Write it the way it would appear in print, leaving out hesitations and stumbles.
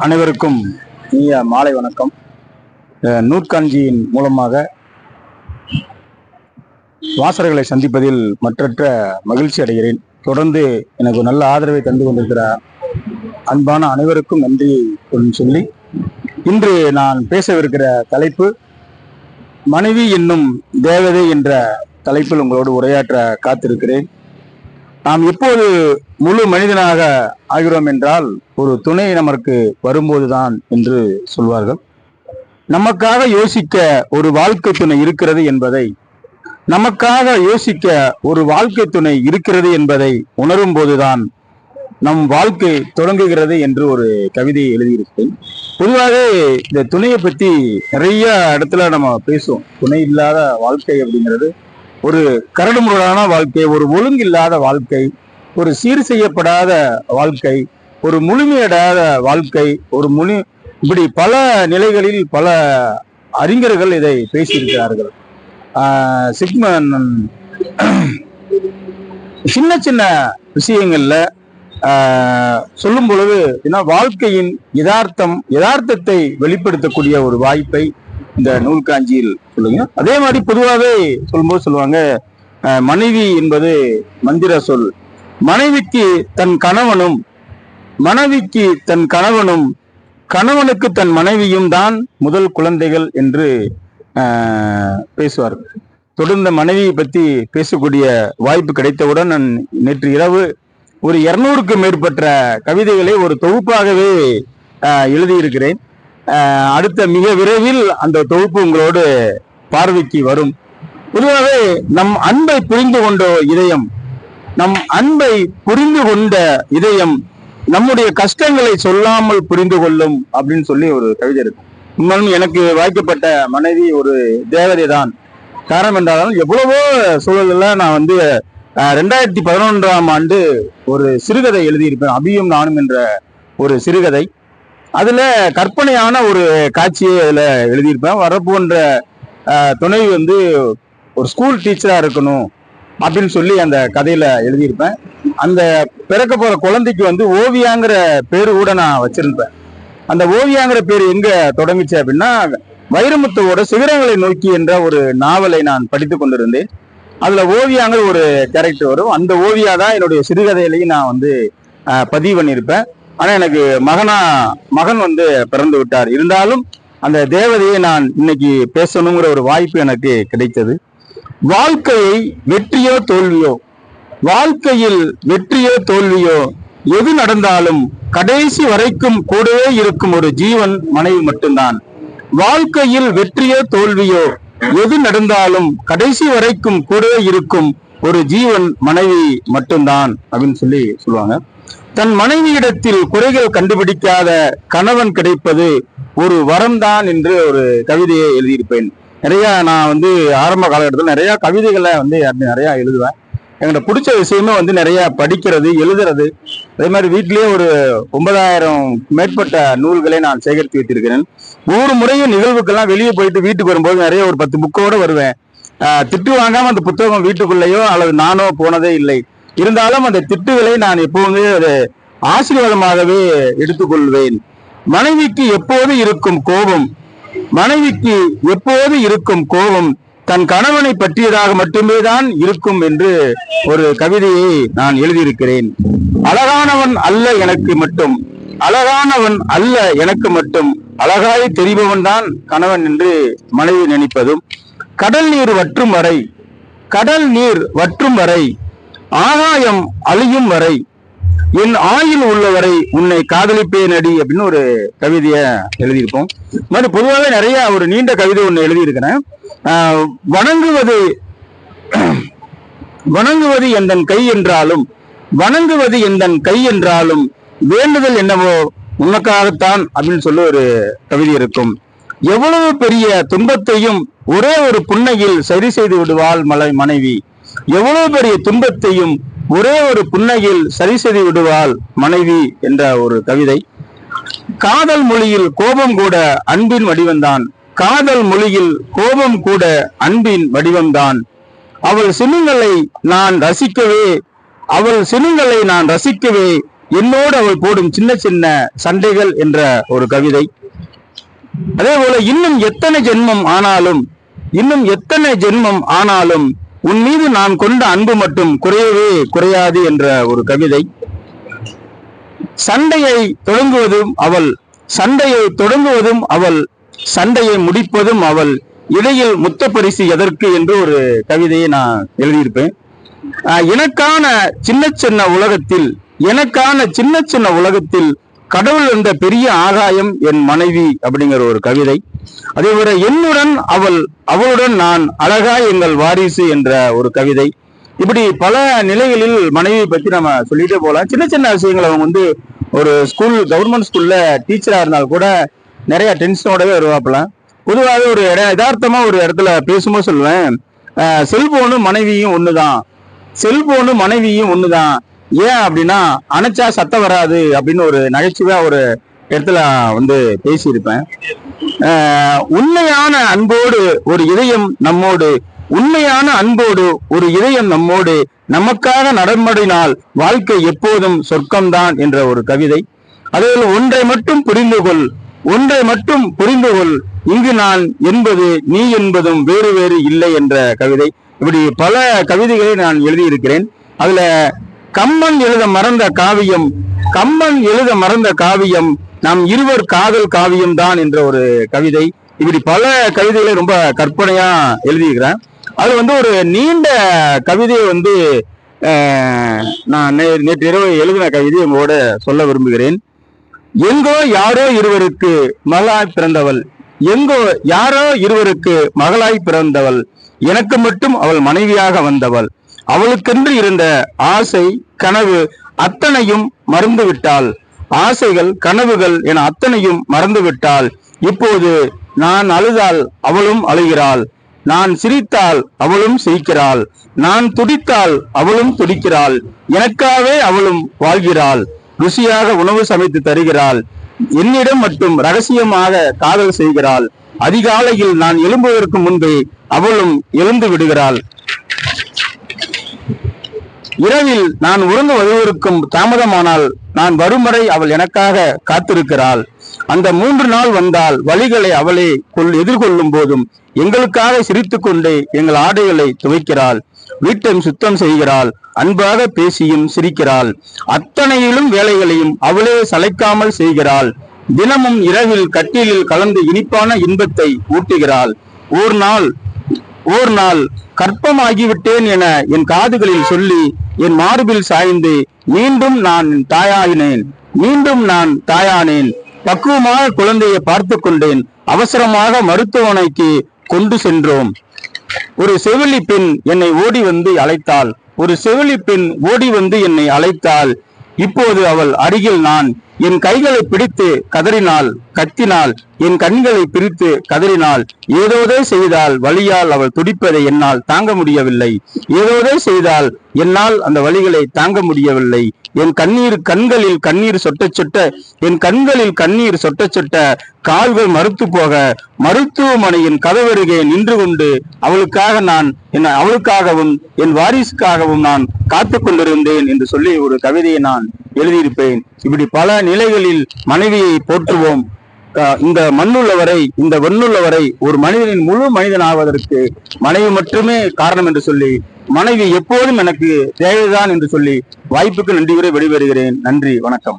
அனைவருக்கும் இனிய மாலை வணக்கம். நூற்காஞ்சியின் மூலமாக வாசகர்களை சந்திப்பதில் மற்றற்ற மகிழ்ச்சி அடைகிறேன். தொடர்ந்து எனக்கு நல்ல ஆதரவை தந்து கொண்டிருக்கிற அன்பான அனைவருக்கும் நன்றி சொல்லி இன்று நான் பேசவிருக்கிற தலைப்பு மனைவி என்னும் தேவதை என்ற தலைப்பில் உங்களோடு உரையாற்ற காத்திருக்கிறேன். நாம் எப்போது முழு மனிதனாக ஆகிறோம் என்றால் ஒரு துணை நமக்கு வரும்போதுதான் என்று சொல்வார்கள். நமக்காக யோசிக்க ஒரு வாழ்க்கை துணை இருக்கிறது என்பதை உணரும் போதுதான் நம் வாழ்க்கை தொடங்குகிறது என்று ஒரு கவிதையை எழுதியிருக்கேன். பொதுவாக இந்த துணையை பற்றி நிறைய இடத்துல நம்ம பேசுவோம். துணை இல்லாத வாழ்க்கை அப்படிங்கிறது ஒரு கரடுமுரடான வாழ்க்கை, ஒரு ஒழுங்கில்லாத வாழ்க்கை, ஒரு சீர் செய்யப்படாத வாழ்க்கை, ஒரு முழுமையடையாத வாழ்க்கை, இப்படி பல நிலைகளில் பல அறிஞர்கள் இதை பேசியிருக்கிறார்கள். சிக்மன் சின்ன சின்ன விஷயங்கள்ல சொல்லும் பொழுது வாழ்க்கையின் யதார்த்தத்தை வெளிப்படுத்தக்கூடிய ஒரு வாய்ப்பை இந்த நூல்காஞ்சியில் சொல்லுங்க. அதே மாதிரி பொதுவாகவே சொல்லும்போது சொல்லுவாங்க, மனைவி என்பது மந்திர சொல். மனைவிக்கு தன் கணவனும் கணவனுக்கு தன் மனைவியும் தான் முதல் குழந்தைகள் என்று பேசுவார்கள். தொடர்ந்த மனைவியை பற்றி பேசக்கூடிய வாய்ப்பு கிடைத்தவுடன் நான் நேற்று இரவு ஒரு 200க்கும் மேற்பட்ட கவிதைகளை ஒரு தொகுப்பாகவே எழுதியிருக்கிறேன். அடுத்த மிக விரைவில் அந்த தொகுப்பு உங்களோடு பார்வைக்கு வரும். பொதுவாகவே நம் அன்பை புரிந்து கொண்ட இதயம் நம்முடைய கஷ்டங்களை சொல்லாமல் புரிந்து கொள்ளும் அப்படின்னு சொல்லி ஒரு கவிதை இருக்கு. உண்மையும் எனக்கு வாய்க்கப்பட்ட மனைவி ஒரு தேவதை தான். காரணம் என்றாலும் எவ்வளவோ சூழல்ல நான் 2011ஆம் ஆண்டு ஒரு சிறுகதை எழுதியிருப்பேன், அபியும் நானும் என்ற ஒரு சிறுகதை. அதுல கற்பனையான ஒரு காட்சியை அதுல எழுதியிருப்பேன். வரப்போன்ற துணைவி ஒரு ஸ்கூல் டீச்சரா இருக்கணும் அப்படின்னு சொல்லி அந்த கதையில எழுதியிருப்பேன். அந்த பிறக்க போற குழந்தைக்கு ஓவியாங்கிற பேரு கூட நான் வச்சிருப்பேன். அந்த ஓவியாங்கிற பேரு எங்க தொடங்குச்சு அப்படின்னா, வைரமுத்துவோட சிகரங்களை நோக்கி என்ற ஒரு நாவலை நான் படித்து கொண்டிருந்தேன். அதுல ஓவியாங்கிற ஒரு கேரக்டர் வரும். அந்த ஓவியா தான் என்னுடைய சிறுகதையிலையும் நான் பதிவு பண்ணியிருப்பேன். ஆனா எனக்கு மகன் பிறந்து விட்டார். இருந்தாலும் அந்த தேவதையை நான் இன்னைக்கு பேசணுங்கிற ஒரு வாய்ப்பு எனக்கு கிடைத்தது. வாழ்க்கையில் வெற்றியோ தோல்வியோ எது நடந்தாலும் கடைசி வரைக்கும் கூடவே இருக்கும் ஒரு ஜீவன் மனைவி மட்டும்தான். வாழ்க்கையில் வெற்றியோ தோல்வியோ எது நடந்தாலும் கடைசி வரைக்கும் கூடவே இருக்கும் ஒரு ஜீவன் மனைவி மட்டும்தான் அப்படின்னு சொல்லுவாங்க. தன் மனைவியிடத்தில் குறைகள் கண்டுபிடிக்காத கணவன் கிடைப்பது ஒரு வரம்தான் என்று ஒரு கவிதையை எழுதியிருப்பேன். நிறைய நான் ஆரம்ப காலகட்டத்தில் நிறைய கவிதைகளை நிறைய எழுதுவேன். என்கிட்ட பிடிச்ச விஷயமே நிறைய படிக்கிறது, எழுதுறது. அதே மாதிரி வீட்டிலேயே ஒரு 9000 மேற்பட்ட நூல்களை நான் சேகரித்து வைத்திருக்கிறேன். ஒவ்வொரு முறையும் நிகழ்வுக்கெல்லாம் வெளியே போயிட்டு வீட்டுக்கு வரும்போது நிறைய ஒரு 10 புக்கோட வருவேன். திட்டு வாங்காம அந்த புத்தகம் வீட்டுக்குள்ளேயோ அல்லது நானோ போனதே இல்லை. இருந்தாலும் அந்த திட்டுகளை நான் எப்போதுமே அது ஆசீர்வாதமாகவே எடுத்துக்கொள்வேன். மனைவிக்கு எப்போது இருக்கும் கோபம் தன் கணவனை பற்றியதாக மட்டுமே தான் இருக்கும் என்று ஒரு கவிதையை நான் எழுதியிருக்கிறேன். அழகானவன் அல்ல எனக்கு மட்டும் அழகாய் தெரிபவன் தான் கணவன் என்று மனைவி நினைப்பதும், கடல் நீர் வற்றும் வரை ஆகாயம் அழியும் வரை என் ஆயுள் உள்ளவரை உன்னை காதலிப்பேன் அடி அப்படின்னு ஒரு கவிதைய எழுதியிருப்போம். பொதுவாக நிறைய ஒரு நீண்ட கவிதை ஒண்ணு எழுதியிருக்கிறேன். வணங்குவது எந்தன் கை என்றாலும் வேண்டுதல் என்னவோ உனக்காகத்தான் அப்படின்னு சொல்லி ஒரு கவிதை இருக்கும். எவ்வளவு பெரிய துன்பத்தையும் ஒரே ஒரு புன்னையில் சரி செய்து விடுவாள் மனைவி. எவ்வளவு பெரிய துன்பத்தையும் ஒரே ஒரு புன்னையில் சரி செய்து விடுவாள் மனைவி என்ற ஒரு கவிதை. காதல் மொழியில் கோபம் கூட அன்பின் வடிவம்தான். அவள் சினங்களை நான் ரசிக்கவே என்னோடு அவள் போடும் சின்ன சின்ன சண்டைகள் என்ற ஒரு கவிதை. அதே போல இன்னும் எத்தனை ஜென்மம் ஆனாலும் உன் மீது நான் கொண்ட அன்பு மட்டும் குறையவே குறையாது என்ற ஒரு கவிதை. சண்டையை தொடங்குவதும் அவள், சண்டையை முடிப்பதும் அவள், இடையில் முத்த பரிசு எதற்கு என்று ஒரு கவிதையை நான் எழுதியிருப்பேன். எனக்கான சின்ன சின்ன உலகத்தில் கடவுள் என்ற பெரிய ஆகாயம் என் மனைவி அப்படிங்கிற ஒரு கவிதை. அதே போல என்னுடன் அவளுடன் நான் அழகாய் எங்கள் வாரிசு என்ற ஒரு கவிதை. இப்படி பல நிலைகளில் மனைவியை பற்றி நம்ம சொல்லிட்டே போகலாம். சின்ன சின்ன விஷயங்கள் அவங்க ஒரு கவர்மெண்ட் ஸ்கூல்ல டீச்சரா இருந்தால் கூட நிறைய டென்ஷனோடவே வருவாப்பலாம். பொதுவாக ஒரு யதார்த்தமா ஒரு இடத்துல பேசும்போது சொல்லுவேன், செல்போனும் மனைவியும் ஒண்ணுதான். ஏன் அப்படின்னா அணைச்சா சத்தம் வராது அப்படின்னு ஒரு நகைச்சுவையா ஒரு இடத்துல பேசியிருப்பேன். உண்மையான அன்போடு ஒரு இதயம் நம்மோடு நமக்காக நடமடினால் வாழ்க்கை எப்போதும் சொர்க்கம்தான் என்ற ஒரு கவிதை. அதில் ஒன்றை மட்டும் புரிந்து கொள், இங்கு நான் என்பது நீ என்பதும் வேறு வேறு இல்லை என்ற கவிதை. இப்படி பல கவிதைகளை நான் எழுதியிருக்கிறேன். அதுல கம்பன் எழுத மறந்த காவியம் நாம் இருவர் காதல் காவியம் தான் என்ற ஒரு கவிதை. இப்படி பல கவிதைகளை ரொம்ப கற்பனையா எழுதியிருக்கிறேன். அது ஒரு நீண்ட கவிதையை நான் நேற்று இரவு எழுதின கவிதையை உங்களோட சொல்ல விரும்புகிறேன். எங்கோ யாரோ இருவருக்கு மகளாய் பிறந்தவள், எனக்கு மட்டும் அவள் மனைவியாக வந்தவள். அவளுக்கென்று இருந்த ஆசை கனவு அத்தனையும் மறந்துவிட்டாள். ஆசைகள் கனவுகள் என அத்தனையும் மறந்துவிட்டாள். இப்போது நான் அழுதால் அவளும் அழுகிறாள், நான் சிரித்தால் அவளும் சிரிக்கிறாள், நான் துடித்தால் அவளும் துடிக்கிறாள். எனக்காகவே அவளும் வாழ்கிறாள், ருசியாக உணவு சமைத்து தருகிறாள், என்னிடம் மட்டும் ரகசியமாக காதல் செய்கிறாள். அதிகாலையில் நான் எழும்புவதற்கு முன்பே அவளும் எழுந்து விடுகிறாள். இரவில் நான் உறங்கு வருவதற்கும் தாமதமானால் நான் வரும் வரை அவள் எனக்காக காத்திருக்கிறாள். அந்த 3 நாள் வந்தால் வழிகளை அவளே எதிர்கொள்ளும் போதும் எங்களுக்காக சிரித்துக் கொண்டே எங்கள் ஆடைகளை துவைக்கிறாள், வீட்டை சுத்தம் செய்கிறாள், அன்பாக பேசியும் சிரிக்கிறாள். அத்தனையிலும் வேலைகளையும் அவளே சளைக்காமல் செய்கிறாள். தினமும் இரவில் கட்டிலில் கலந்து இனிப்பான இன்பத்தை ஊட்டுகிறாள். ஓர் நாள் கற்பமாகிவிட்டேன் என என் காதுகளில் சொல்லி என் மார்பில் சாய்ந்து மீண்டும் நான் தாயானேன். பக்குவமாக குழந்தையை பார்த்து கொண்டேன். அவசரமாக மருத்துவமனைக்கு கொண்டு சென்றோம். ஒரு செவிலி பெண் என்னை ஓடி வந்து அழைத்தாள். இப்போது அவள் அருகில் நான். என் கைகளை பிடித்து கத்தினாள், என் கண்களை பிரித்து கதறினாள். ஏதோதே செய்தால் வலியால் அவள் துடிப்பதை என்னால் தாங்க முடியவில்லை. என்னால் அந்த வலிகளை தாங்க முடியவில்லை. என் கண்களில் கண்ணீர் சொட்ட சொட்ட கால்கள் மறுத்து போக மருத்துவமனையின் கதவருகே நின்று கொண்டு அவளுக்காகவும் என் வாரிசுக்காகவும் நான் காத்து கொண்டிருந்தேன் என்று சொல்லி ஒரு கவிதையை நான் எழுதியிருப்பேன். இப்படி பல நிலைகளில் மனைவியை போற்றுவோம். இந்த மண்ணுள்ளவரை, இந்த வெண்ணுள்ளவரை ஒரு மனிதனின் முழு மனிதன் ஆவதற்கு மனைவி மட்டுமே காரணம் என்று சொல்லி, மனைவி எப்போதும் எனக்கு தேவைதான் என்று சொல்லி வாய்ப்புக்கு நன்றி கூறி விடைபெறுகிறேன். நன்றி, வணக்கம்.